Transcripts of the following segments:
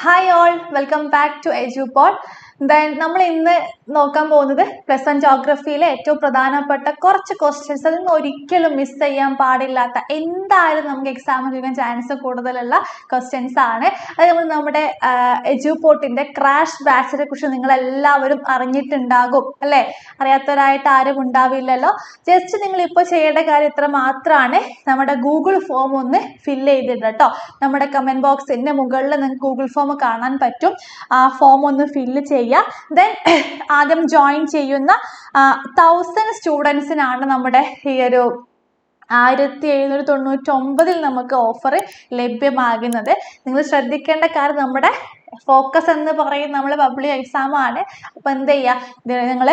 Hi all, welcome back to EduPod. Then നമ്മൾ ഇന്ന് നോക്കാൻ പോകുന്നത് പ്ലസ് വൺ ജോഗ്രഫിയിലെ ഏറ്റവും പ്രധാനപ്പെട്ട കുറച്ച് ക്വസ്റ്റ്യൻസ് അതിൽ നിന്ന് ഒരിക്കലും മിസ് ചെയ്യാൻ പാടില്ലാത്ത എന്തായാലും നമുക്ക് എക്സാമിന് ചോദിക്കാൻ ചാൻസ് കൂടുതലുള്ള ക്വസ്റ്റ്യൻസ് ആണ്. അത് നമ്മൾ നമ്മുടെ എഡ്യൂപോർട്ടിന്റെ ക്രാഷ് ബാച്ചിനെ കുറിച്ച് നിങ്ങൾ എല്ലാവരും അറിഞ്ഞിട്ടുണ്ടാകും അല്ലേ? അറിയാത്തവരായിട്ട് ആരും ഉണ്ടാവില്ലല്ലോ. ജസ്റ്റ് നിങ്ങൾ ഇപ്പോൾ ചെയ്യേണ്ട കാര്യം ഇത്ര മാത്രമാണ്, നമ്മുടെ ഗൂഗിൾ ഫോം ഒന്ന് ഫില്ല് ചെയ്തിട്ട് കേട്ടോ. നമ്മുടെ കമന്റ് ബോക്സിന്റെ മുകളിൽ നിങ്ങൾക്ക് ഗൂഗിൾ ഫോം കാണാൻ പറ്റും. ആ ഫോം ഒന്ന് ഫില്ല് ചെയ്യുക. ദെൻ ആദ്യം ജോയിൻ ചെയ്യുന്ന 1000 സ്റ്റുഡൻസിനാണ് നമ്മുടെ ഈ ഒരു 1799 നമുക്ക് ഓഫർ ലഭ്യമാകുന്നത്. നിങ്ങൾ ശ്രദ്ധിക്കേണ്ട കാര്യം, നമ്മുടെ ഫോക്കസ് എന്ന് പറയും നമ്മൾ പബ്ലിക് എക്സാം ആണ്. അപ്പൊ എന്ത് ചെയ്യുക, നിങ്ങൾ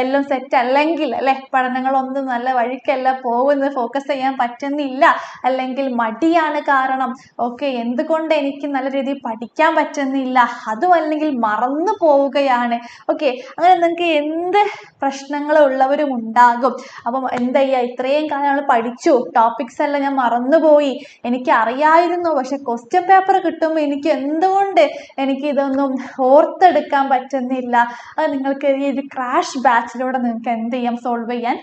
എല്ലാം സെറ്റ് അല്ലെങ്കിൽ അല്ലെ, പഠനങ്ങളൊന്നും നല്ല വഴിക്കല്ല പോകുന്നത്, ഫോക്കസ് ചെയ്യാൻ പറ്റുന്നില്ല, അല്ലെങ്കിൽ മടിയാണ് കാരണം, ഓക്കെ എന്തുകൊണ്ട് എനിക്ക് നല്ല രീതിയിൽ പഠിക്കാൻ പറ്റുന്നില്ല, അതും അല്ലെങ്കിൽ മറന്നു പോവുകയാണ്, ഓക്കെ അങ്ങനെ നിങ്ങൾക്ക് എന്ത് പ്രശ്നങ്ങളും ഉള്ളവരും ഉണ്ടാകും. അപ്പം എന്താ ചെയ്യുക, ഇത്രയും കാലം നമ്മൾ പഠിച്ചു, ടോപ്പിക്സ് എല്ലാം ഞാൻ മറന്നുപോയി, എനിക്ക് അറിയായിരുന്നു, പക്ഷെ ക്വസ്റ്റ്യൻ പേപ്പർ കിട്ടുമ്പോൾ എനിക്ക് എന്തുകൊണ്ട് എനിക്ക് ഇതൊന്നും ഓർത്തെടുക്കാൻ പറ്റുന്നില്ല. അത് നിങ്ങൾക്ക് ഈ ഒരു ക്രാഷ് ബാച്ചിലൂടെ നിങ്ങൾക്ക് എന്ത് ചെയ്യാം, സോൾവ് ചെയ്യാൻ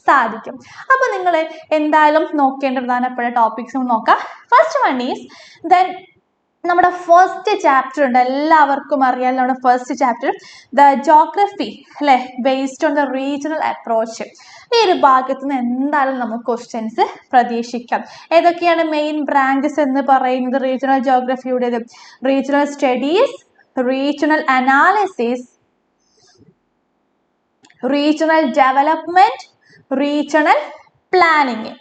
സാധിക്കും. അപ്പൊ നിങ്ങൾ എന്തായാലും നോക്കേണ്ട പ്രധാനപ്പെട്ട ടോപ്പിക്സ് നോക്കാം. ഫസ്റ്റ് വൺ ഈസ് ദെൻ നമ്മുടെ ഫസ്റ്റ് ചാപ്റ്റർ ഉണ്ട്, എല്ലാവർക്കും അറിയാം നമ്മുടെ ഫസ്റ്റ് ചാപ്റ്റർ ദ ജോഗ്രഫി അല്ലെ, based on the regional approach. ഈ ഒരു ഭാഗത്ത് നിന്ന് എന്തായാലും നമുക്ക് ക്വസ്റ്റ്യൻസ് പ്രതീക്ഷിക്കാം. ഏതൊക്കെയാണ് മെയിൻ ബ്രാഞ്ചസ് എന്ന് പറയുന്നത് റീജിയണൽ ജോഗ്രഫിയുടേത്? Regional studies, regional analysis, regional development, regional planning.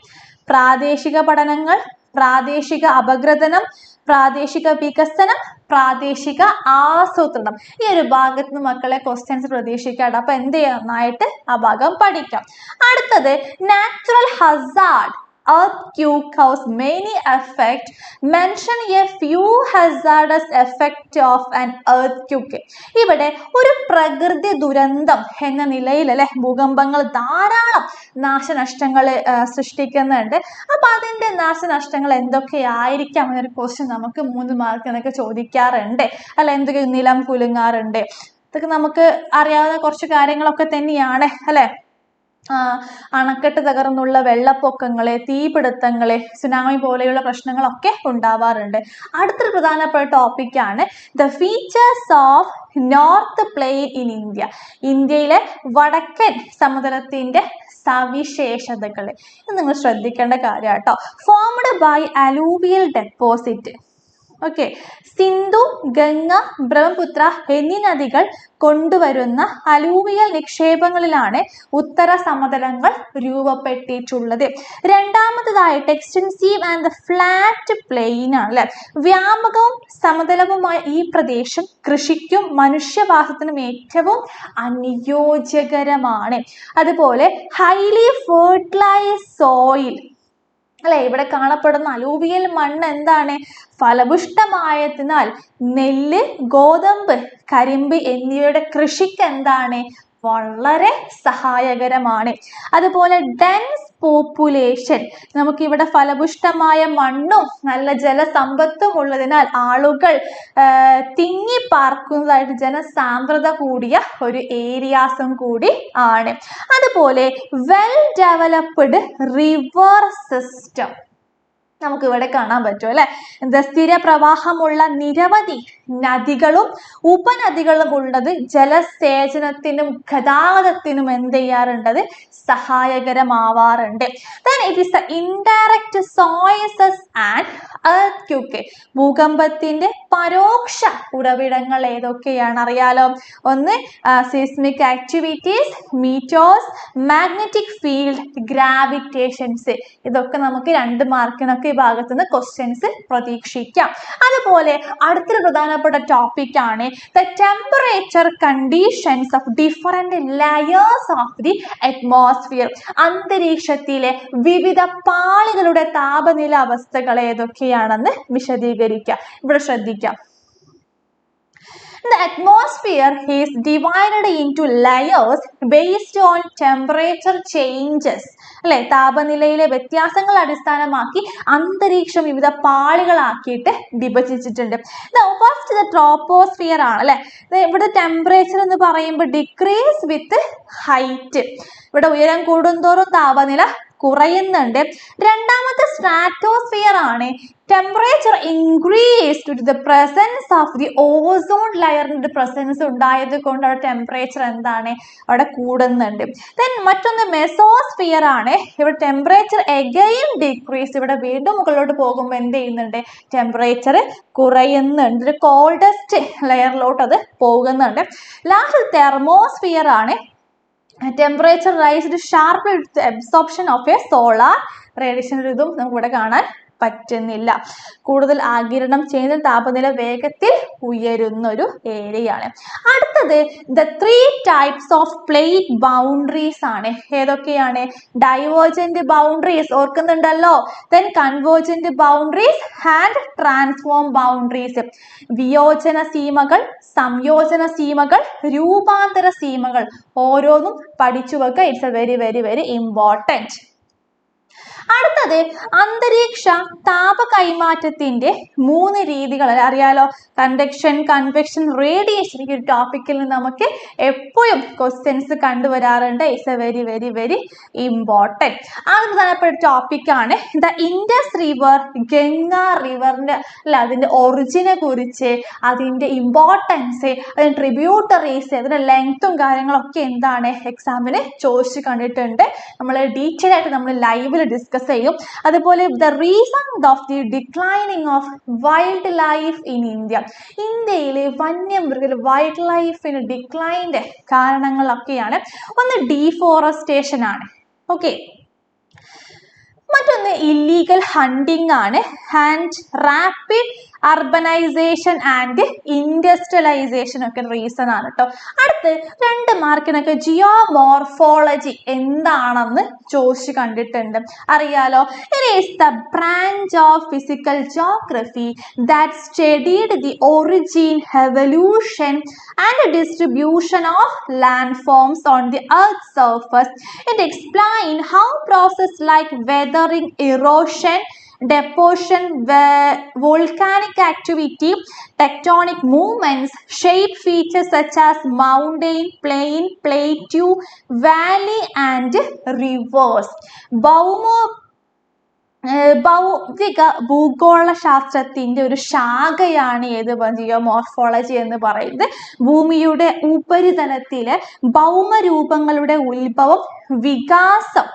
പ്രാദേശിക പഠനങ്ങൾ, പ്രാദേശിക അപഗ്രഥനം, പ്രാദേശിക വികസനം, പ്രാദേശിക ആസൂത്രണം. ഈ ഒരു ഭാഗത്ത് നിന്ന് മക്കളെ ക്വസ്റ്റ്യൻസ് പ്രതീക്ഷിക്കാണ്ട്. അപ്പൊ എന്ത് ചെയ്യാം, നന്നായിട്ട് ആ ഭാഗം പഠിക്കാം. അടുത്തത് natural Hazard. Earthquake cause many effects. Mention a few hazardous effects of an earthquake. ഇവിടെ ഒരു പ്രകൃതി ദുരന്തം എന്ന നിലയിൽ അല്ലെ, ഭൂകമ്പങ്ങൾ ധാരാളം നാശനഷ്ടങ്ങൾ സൃഷ്ടിക്കുന്നുണ്ട്. അപ്പൊ അതിന്റെ നാശനഷ്ടങ്ങൾ എന്തൊക്കെയായിരിക്കാം എന്നൊരു ക്വസ്റ്റ്യൻ നമുക്ക് 3 മാർക്കിനൊക്കെ ചോദിക്കാറുണ്ട് അല്ലെ. എന്തൊക്കെ നിലം കുലുങ്ങാറുണ്ട്, ഇതൊക്കെ നമുക്ക് അറിയാവുന്ന കുറച്ച് കാര്യങ്ങളൊക്കെ തന്നെയാണ് അല്ലെ. അണക്കെട്ട് തകർന്നുള്ള വെള്ളപ്പൊക്കങ്ങള്, തീപിടുത്തങ്ങള്, സുനാമി പോലെയുള്ള പ്രശ്നങ്ങളൊക്കെ ഉണ്ടാവാറുണ്ട്. അടുത്തൊരു പ്രധാനപ്പെട്ട ടോപ്പിക്കാണ് the features of north plain in India. ഇന്ത്യയിലെ വടക്കൻ സമതലത്തിന്റെ സവിശേഷതകൾ. ഇത് നിങ്ങൾ ശ്രദ്ധിക്കേണ്ട കാര്യം കേട്ടോ. Formed by alluvial deposit. Okay, Sindhu, Ganga, Brahmaputra എന്നീ നദികൾ കൊണ്ടുവരുന്ന അലൂവിയൽ നിക്ഷേപങ്ങളിലാണ് ഉത്തര സമതലങ്ങൾ രൂപപ്പെട്ടിട്ടുള്ളത്. രണ്ടാമതായിട്ട് എക്സ്റ്റൻസീവ് ആൻഡ് ഫ്ലാറ്റ് പ്ലെയിൻ ആണ് അല്ലെ. വ്യാപകവും സമതലവുമായ ഈ പ്രദേശം കൃഷിക്കും മനുഷ്യവാസത്തിനും ഏറ്റവും അനുയോജ്യകരമാണ്. അതുപോലെ ഹൈലി ഫെർട്ടിലൈസ്ഡ് സോയിൽ അല്ലെ, ഇവിടെ കാണപ്പെടുന്ന അലൂവിയൽ മണ്ണ് എന്താണ്, ഫലപുഷ്ടമായതിനാൽ നെല്ല്, ഗോതമ്പ്, കരിമ്പ് എന്നിവയുടെ കൃഷിക്ക് എന്താണ്, വളരെ സഹായകരമാണ്. അതുപോലെ ഡെൻസ് പോപ്പുലേഷൻ, നമുക്കിവിടെ ഫലപുഷ്ടമായ മണ്ണും നല്ല ജലസമ്പത്തും ഉള്ളതിനാൽ ആളുകൾ തിങ്ങിപ്പാർക്കുന്നതായിട്ട് ജനസാന്ദ്രത കൂടിയ ഒരു ഏരിയാസും കൂടി ആണ്. അതുപോലെ വെൽ ഡെവലപ്ഡ് റിവർ സിസ്റ്റം നമുക്ക് ഇവിടെ കാണാൻ പറ്റും അല്ലെ. സ്ഥിരപ്രവാഹമുള്ള നിരവധി നദികളും ഉപനദികളും ഉള്ളത് ജലസേചനത്തിനും ഗതാഗതത്തിനും എന്ത് ചെയ്യാറുണ്ട്, സഹായകരമാവാറുണ്ട്. Then it is the indirect sources and earthquake. ഭൂകമ്പത്തിന്റെ പരോക്ഷ ഉറവിടങ്ങൾ ഏതൊക്കെയാണ് അറിയാലോ. ഒന്ന് seismic activities, meteors, magnetic field, gravitations. ഇതൊക്കെ നമുക്ക് 2 മാർക്കിനൊക്കെ ഈ ഭാഗത്ത് നിന്ന് ക്വസ്റ്റ്യൻസ് പ്രതീക്ഷിക്കാം. അതുപോലെ അടുത്തൊരു പ്രധാനപ്പെട്ട ടോപ്പിക് ആണ് the temperature conditions of different layers of the atmosphere. അന്തരീക്ഷത്തിലെ വിവിധ പാളികളുടെ താപനില അവസ്ഥകൾ ഏതൊക്കെയാണെന്ന് വിശദീകരിക്കാം. ഇവിടെ ശ്രദ്ധിക്കാം. The atmosphere is divided into layers based on temperature changes. അല്ലെ, താപനിലയിലെ വ്യത്യാസങ്ങൾ അടിസ്ഥാനമാക്കി അന്തരീക്ഷം വിവിധ പാളികളാക്കിയിട്ട് വിഭജിച്ചിട്ടുണ്ട്. ഫസ്റ്റ് ദ ട്രോപ്പോസ്ഫിയർ ആണ് അല്ലെ. ഇവിടെ ടെമ്പറേച്ചർ എന്ന് പറയുമ്പോൾ ഡിക്രീസ് വിത്ത് ഹൈറ്റ്. ഇവിടെ ഉയരം കൂടുന്തോറും താപനില കുറയുന്നുണ്ട്. രണ്ടാമത്തെ സ്ട്രാറ്റോസ്ഫിയർ ആണ്. Temperature increase to the presence of the ozone ലെയറിന്റെ പ്രസൻസ് ഉണ്ടായത് കൊണ്ട് അവിടെ ടെമ്പറേച്ചർ എന്താണ്, അവിടെ കൂടുന്നുണ്ട്. ദെൻ മറ്റൊന്ന് മെസോസ്ഫിയർ ആണ്. ഇവിടെ ടെമ്പറേച്ചർ എഗെയിൻ ഡിക്രീസ്. ഇവിടെ വീണ്ടും മുകളിലോട്ട് പോകുമ്പോൾ എന്ത് ചെയ്യുന്നുണ്ട്, ടെമ്പറേച്ചർ കുറയുന്നുണ്ട്. ഒരു കോൾഡസ്റ്റ് ലെയറിലോട്ട് അത് പോകുന്നുണ്ട്. ലാസ്റ്റ് തെർമോസ്ഫിയർ ആണ്. Temperature rise sharply with the absorption of a solar radiation. ഇതും നമുക്ക് ഇവിടെ കാണാൻ പറ്റുന്നില്ല. കൂടുതൽ ആഗിരണം ചെയ്യുന്ന താപനില വേഗത്തിൽ ഉയരുന്ന ഒരു ഏരിയയാണ്. അടുത്തത് the 3 types of plate boundaries ആണ്. ഏതൊക്കെയാണ്? ഡൈവേർജന്റ് ബൗണ്ടറീസ് ഓർക്കുന്നുണ്ടല്ലോ. Then convergent boundaries and transform boundaries. വിയോജന സീമകൾ, സംയോജന സീമകൾ, രൂപാന്തര സീമകൾ ഓരോന്നും പഠിച്ചു വെക്കുക. It's a very very very important. അടുത്തത് അന്തരീക്ഷ താപ കൈമാറ്റത്തിന്റെ 3 രീതികൾ അറിയാലോ. Conduction, convection, radiation. ഈ ഒരു ടോപ്പിക്കിൽ നിന്ന് നമുക്ക് എപ്പോഴും ക്വസ്റ്റ്യൻസ് കണ്ടുവരാറുണ്ട്. It's a very very very important. അത് പ്രധാനപ്പെട്ട ടോപ്പിക്കാണ്. ദ ഇൻഡസ് റിവർ, ഗംഗ റിവറിന്റെ അതിന്റെ ഒറിജിനെ കുറിച്ച്, അതിന്റെ ഇമ്പോർട്ടൻസ്, അതിന്റെ ട്രിബ്യൂട്ടറീസ്, അതിന്റെ ലെങ്ത്തും കാര്യങ്ങളൊക്കെ എന്താണ് എക്സാമിന് ചോദിച്ചു കണ്ടിട്ടുണ്ട്. നമ്മൾ ഡീറ്റെയിൽ ആയിട്ട് നമ്മൾ ലൈവിൽ ഡിസ്കസ് ചെയ്യും. അതുപോലെ the reason of the declining of wild life in India. ഇന്ത്യയിലെ വന്യമൃഗ വൈൽഡ് ലൈഫിന് ഡിക്ലൈൻ്റെ കാരണങ്ങളൊക്കെയാണ്. ഒന്ന് ഡീഫോറസ്റ്റേഷൻ ആണ്. ഓക്കെ, മറ്റൊന്ന് ഇല്ലീഗൽ ഹണ്ടിങ് ആണ്. And rapid urbanisation and industrialisation ഒക്കെ റീസൺ ആണ് കേട്ടോ. അടുത്ത് 2 മാർക്കിനൊക്കെ ജിയോമോർഫോളജി എന്താണെന്ന് ചോദിച്ചു കണ്ടിട്ടുണ്ട്. അറിയാലോ, it is the branch of physical geography that studied the origin, evolution and distribution of land forms on the earth surface. It explain how process like weathering, erosion, deposition, volcanic activity, tectonic movements, shape features such as mountain, plain, plateau, valley and rivers. ഭൗതിക ഭൂഗോള ശാസ്ത്രത്തിന്റെ ഒരു ശാഖയാണ് ഏത് geomorphology എന്ന് പറയുന്നത്. ഭൂമിയുടെ ഉപരിതലത്തിലെ ഭൗമരൂപങ്ങളുടെ ഉത്ഭവം, വികാസം,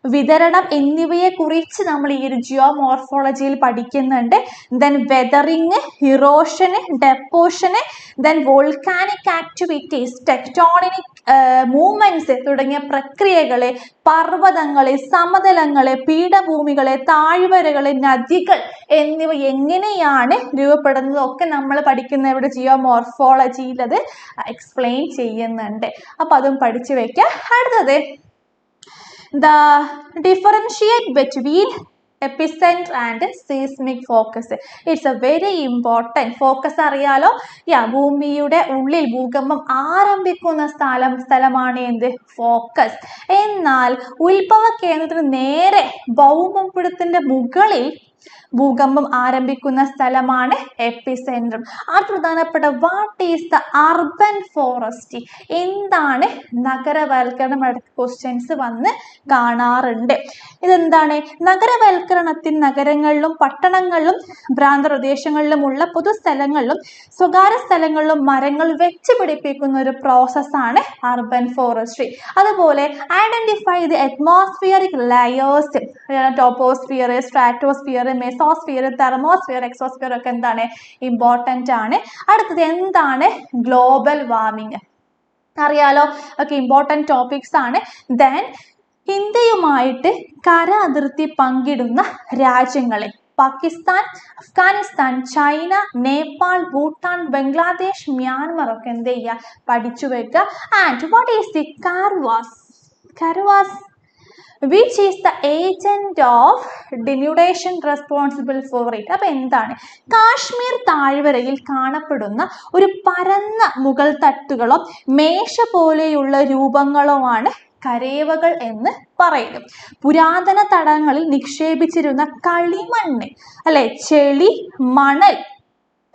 വിതരണം എന്നിവയെ കുറിച്ച് നമ്മൾ ഈ ഒരു ജിയോമോർഫോളജിയിൽ പഠിക്കുന്നുണ്ട്. Then weathering, erosion, deposition, then volcanic activities, tectonic movements തുടങ്ങിയ പ്രക്രിയകളെ, പർവ്വതങ്ങളെ, സമതലങ്ങളെ, പീഠഭൂമികളെ, താഴ്വരകളെ, നദികൾ എന്നിവ എങ്ങനെയാണ് രൂപപ്പെടുന്നത് ഒക്കെ നമ്മൾ പഠിക്കുന്ന ഇവിടെ ജിയോമോർഫോളജിയിൽ അത് എക്സ്പ്ലെയിൻ ചെയ്യുന്നുണ്ട്. അപ്പൊ അതും പഠിച്ചു വെക്കുക. അടുത്തത് the differentiate between epicenter and seismic focus. It's a very important focus. അറിയാലോ, ഭൂമിയുടെ ഉള്ളിൽ ഭൂകമ്പം ആരംഭിക്കുന്ന സ്ഥലമാണ് എന്ത്, ഫോക്കസ്. എന്നാൽ ഉത്ഭവ കേന്ദ്രത്തിന് നേരെ ഭൗമപുടത്തിന്റെ മുകളിൽ ഭൂകമ്പം ആരംഭിക്കുന്ന സ്ഥലമാണ് എപ്പിസെൻട്രം. അത് പ്രധാനപ്പെട്ട what is the urban forest, എന്താണ് നഗരവൽക്കരണം, ക്വസ്റ്റ്യൻസ് വന്ന് കാണാറുണ്ട്. ഇതെന്താണ് നഗരവൽക്കരണത്തിൽ നഗരങ്ങളിലും പട്ടണങ്ങളിലും പ്രാന്തപ്രദേശങ്ങളിലുമുള്ള പൊതുസ്ഥലങ്ങളിലും സ്വകാര്യ സ്ഥലങ്ങളിലും മരങ്ങൾ വെച്ച് പിടിപ്പിക്കുന്ന ഒരു പ്രോസസ്സാണ് അർബൻ ഫോറസ്ട്രി. അതുപോലെ identify the atmospheric layers, troposphere, stratosphere, mesosphere, thermosphere, exosphere ഒക്കെ എന്താണ് ഇമ്പോർട്ടൻ്റ് ആണ്. അടുത്തത് എന്താണ് ഗ്ലോബൽ വാർമിംഗ്, അറിയാലോ, ഒക്കെ ഇമ്പോർട്ടൻറ്റ് ടോപ്പിക്സ് ആണ്. ദെൻ ഇന്ത്യയുമായിട്ട് കര അതിർത്തി പങ്കിടുന്ന രാജ്യങ്ങളെ പാകിസ്ഥാൻ, അഫ്ഗാനിസ്ഥാൻ, ചൈന, നേപ്പാൾ, ഭൂട്ടാൻ, ബംഗ്ലാദേശ്, മ്യാൻമർ ഒക്കെ എന്ത് ചെയ്യുക, പഠിച്ചു വെക്കുക. And what is the karewas? Which is the agent of denudation responsible for it. അപ്പൊ എന്താണ്? കാശ്മീർ താഴ്വരയിൽ കാണപ്പെടുന്ന ഒരു പരന്ന മുകൾ തട്ടുകളോ മേശ പോലെയുള്ള രൂപങ്ങളോ ആണ് കരേവകൾ എന്ന് പറയുന്നു. പുരാതന തടങ്ങളിൽ നിക്ഷേപിച്ചിരുന്ന കളിമണ്ണ്, അല്ലെ, ചെളി, മണൽ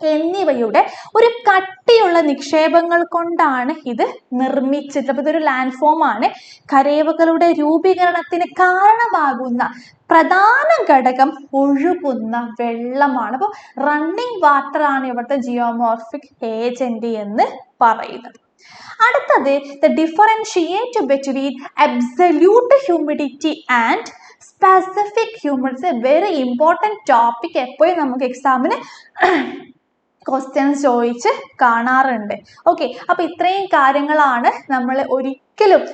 എന്നിവയുടെ ഒരു കട്ടിയുള്ള നിക്ഷേപങ്ങൾ കൊണ്ടാണ് ഇത് നിർമ്മിച്ചത്. അപ്പൊ ഇതൊരു ലാൻഡ് ഫോം ആണ്. കരേവകളുടെ രൂപീകരണത്തിന് കാരണമാകുന്ന പ്രധാന ഘടകം ഒഴുകുന്ന വെള്ളമാണ്. അപ്പോൾ റണ്ണിങ് വാട്ടർ ആണ് ഇവിടുത്തെ ജിയോമോർഫിക് ഏജന്റ് എന്ന് പറയുന്നത്. അടുത്തത് the differentiate between absolute humidity and specific humidity. Very important topic. എപ്പോഴും നമുക്ക് എക്സാമിന് ക്വസ്റ്റ്യൻസ് ചോദിച്ച് കാണാറുണ്ട്. ഓക്കെ, അപ്പൊ ഇത്രയും കാര്യങ്ങളാണ് നമ്മൾ ഒരിക്കലും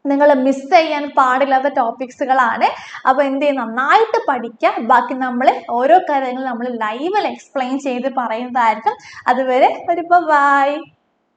നിങ്ങൾ മിസ് ചെയ്യാൻ പാടില്ലാത്ത ടോപ്പിക്സുകളാണ്. അപ്പൊ എന്ത് ചെയ്യും, നന്നായിട്ട് പഠിക്കുക. ബാക്കി നമ്മൾ ഓരോ കാര്യങ്ങളും നമ്മൾ ലൈവിൽ എക്സ്പ്ലെയിൻ ചെയ്ത് പറയുന്നതായിരിക്കും. അതുവരെ ഒരു ബൈ.